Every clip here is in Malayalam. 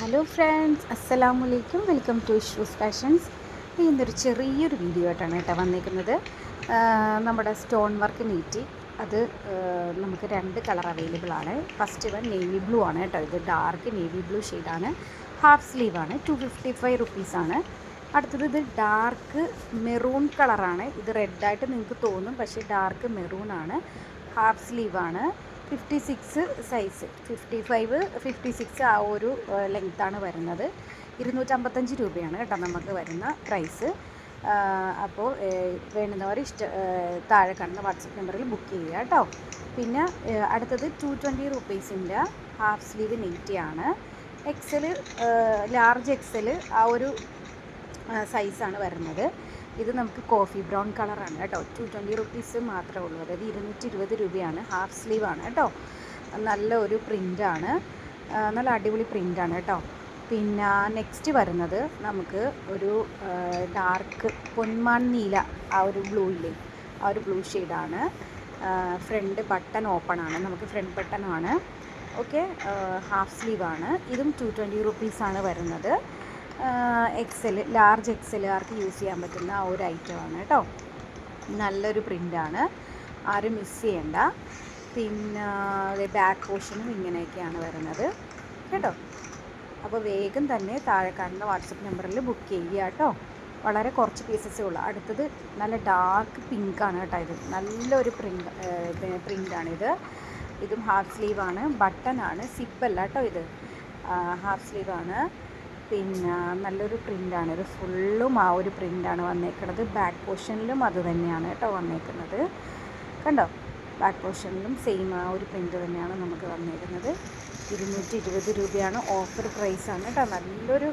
ഹലോ ഫ്രണ്ട്സ്, അസ്സലാമു അലൈക്കും. Welcome to issues fashions. ഇന്നൊരു ചെറിയൊരു വീഡിയോ ആയിട്ടാണ് കേട്ടോ വന്നിരിക്കുന്നത്. നമ്മുടെ സ്റ്റോൺ വർക്ക് നീറ്റി അത് നമുക്ക് 2 കളർ അവൈലബിൾ ആണ്. ഫസ്റ്റ് വൺ നേവി ബ്ലൂ ആണ് കേട്ടോ. ഇത് ഡാർക്ക് നേവി ബ്ലൂ ഷെയ്ഡാണ്. ഹാഫ് സ്ലീവാണ്. 255 റുപ്പീസാണ്. അടുത്തത് ഇത് ഡാർക്ക് മെറൂൺ കളറാണ്. ഇത് റെഡായിട്ട് നിങ്ങൾക്ക് തോന്നും, പക്ഷേ ഡാർക്ക് മെറൂൺ ആണ്. ഹാഫ് സ്ലീവാണ്. 56 സൈസ്, 55 56 ആ ഒരു ലെങ്ത്താണ് വരുന്നത്. 255 രൂപയാണ് കേട്ടോ നമുക്ക് വരുന്ന പ്രൈസ്. അപ്പോൾ വേണ്ടുന്നവർ താഴെ കാണുന്ന വാട്സപ്പ് നമ്പറിൽ ബുക്ക് ചെയ്യുക കേട്ടോ. പിന്നെ അടുത്തത് 220 റുപ്പീസിൻ്റെ ഹാഫ് സ്ലീവ് നെയ്റ്റിയാണ്. എക്സൽ, ലാർജ് എക്സൽ ആ ഒരു സൈസാണ് വരുന്നത്. ഇത് നമുക്ക് കോഫി ബ്രൗൺ കളറാണ് കേട്ടോ. 220 റുപ്പീസ് മാത്രമേ ഉള്ളൂ, അതായത് 220 രൂപയാണ്. ഹാഫ് സ്ലീവാണ് കേട്ടോ. നല്ല ഒരു പ്രിൻ്റാണ്, നല്ല അടിപൊളി പ്രിൻ്റാണ് കേട്ടോ. പിന്നെ നെക്സ്റ്റ് വരുന്നത് നമുക്ക് ഒരു ഡാർക്ക് പൊന്മാൻ നീല ആ ഒരു ബ്ലൂയില്ലേ, ആ ഒരു ബ്ലൂ ഷെയ്ഡാണ്. ഫ്രണ്ട് ബട്ടൺ ഓപ്പൺ ആണ്, നമുക്ക് ഫ്രണ്ട് ബട്ടണാണ്. ഓക്കെ, ഹാഫ് സ്ലീവാണ്. ഇതും 220 റുപ്പീസാണ് വരുന്നത്. എക്സൽ, ലാർജ് എക്സലുകാർക്ക് യൂസ് ചെയ്യാൻ പറ്റുന്ന ആ ഒരു ഐറ്റമാണ് കേട്ടോ. നല്ലൊരു പ്രിൻ്റാണ്, ആരും മിസ് ചെയ്യണ്ട. പിന്നെ ബാക്ക് പോർഷനും ഇങ്ങനെയൊക്കെയാണ് വരുന്നത് കേട്ടോ. അപ്പോൾ വേഗം തന്നെ താഴെ കാണുന്ന വാട്സപ്പ് നമ്പറിൽ ബുക്ക് ചെയ്യുക കേട്ടോ. വളരെ കുറച്ച് പീസസേ ഉള്ളൂ. അടുത്തത് നല്ല ഡാർക്ക് പിങ്കാണ് കേട്ടോ. ഇത് നല്ലൊരു പ്രിൻ്റാണിത്. ഇതും ഹാഫ് സ്ലീവാണ്. ബട്ടനാണ്, സിപ്പല്ല കേട്ടോ. ഇത് ഹാഫ് സ്ലീവാണ്. പിന്നെ നല്ലൊരു പ്രിൻ്റാണ്. ഇത് ഫുള്ളും ആ ഒരു പ്രിൻ്റാണ് വന്നേക്കുന്നത്. ബാക്ക് പോർഷനിലും അത് തന്നെയാണ് കേട്ടോ വന്നേക്കുന്നത്. കണ്ടോ, ബാക്ക് പോർഷനിലും സെയിം ആ ഒരു പ്രിൻ്റ് തന്നെയാണ് നമുക്ക് വന്നേക്കുന്നത്. 220 രൂപയാണ്, ഓഫർ പ്രൈസാണ് കേട്ടോ. നല്ലൊരു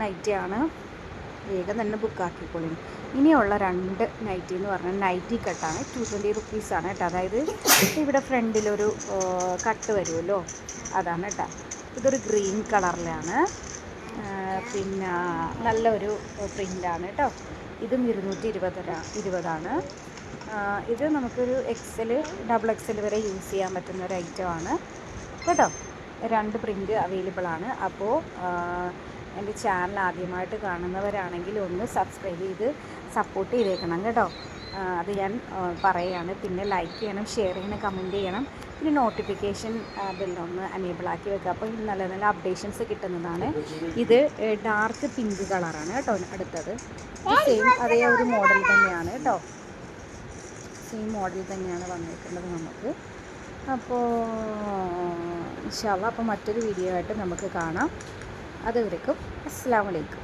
നൈറ്റിയാണ്, വേഗം തന്നെ ബുക്കാക്കിക്കോളൂ. ഇനിയുള്ള 2 നൈറ്റി എന്ന് പറഞ്ഞാൽ നൈറ്റി കട്ടാണ്. 220 റുപ്പീസാണ് കേട്ടോ. അതായത് ഇവിടെ ഫ്രണ്ടിലൊരു കട്ട് വരുമല്ലോ, അതാണ് കേട്ടോ. ഇതൊരു ഗ്രീൻ കളറിലാണ്. പിന്നെ നല്ലൊരു പ്രിൻ്റാണ് കേട്ടോ. ഇതും 220 ഇത് നമുക്കൊരു എക്സൽ, ഡബിൾ എക്സൽ വരെ യൂസ് ചെയ്യാൻ പറ്റുന്ന ഒരു ഐറ്റമാണ് കേട്ടോ. 2 പ്രിൻ്റ് അവൈലബിൾ ആണ്. അപ്പോൾ എൻ്റെ ചാനൽ ആദ്യമായിട്ട് കാണുന്നവരാണെങ്കിൽ ഒന്ന് സബ്സ്ക്രൈബ് ചെയ്ത് സപ്പോർട്ട് ചെയ്തേക്കണം കേട്ടോ. അത് ഞാൻ പറയുകയാണ്. പിന്നെ ലൈക്ക് ചെയ്യണം, ഷെയർ ചെയ്യണം, കമൻറ്റ് ചെയ്യണം. പിന്നെ നോട്ടിഫിക്കേഷൻ ബെല്ലൊന്ന് എനേബിൾ ആക്കി വെക്കുക. അപ്പോൾ നല്ല നല്ല അപ്ഡേഷൻസ് കിട്ടുന്നതാണ്. ഇത് ഡാർക്ക് പിങ്ക് കളറാണ് കേട്ടോ. അടുത്തത് സെയിം അതേ ഒരു മോഡൽ തന്നെയാണ് കേട്ടോ. സെയിം മോഡൽ തന്നെയാണ് വന്നിരിക്കുന്നത് നമുക്ക്. അപ്പോൾ ഇൻഷാ അല്ലാഹ്, അപ്പോൾ മറ്റൊരു വീഡിയോ ആയിട്ട് നമുക്ക് കാണാം. അതുവരേക്കും അസ്സലാമു അലൈക്കും.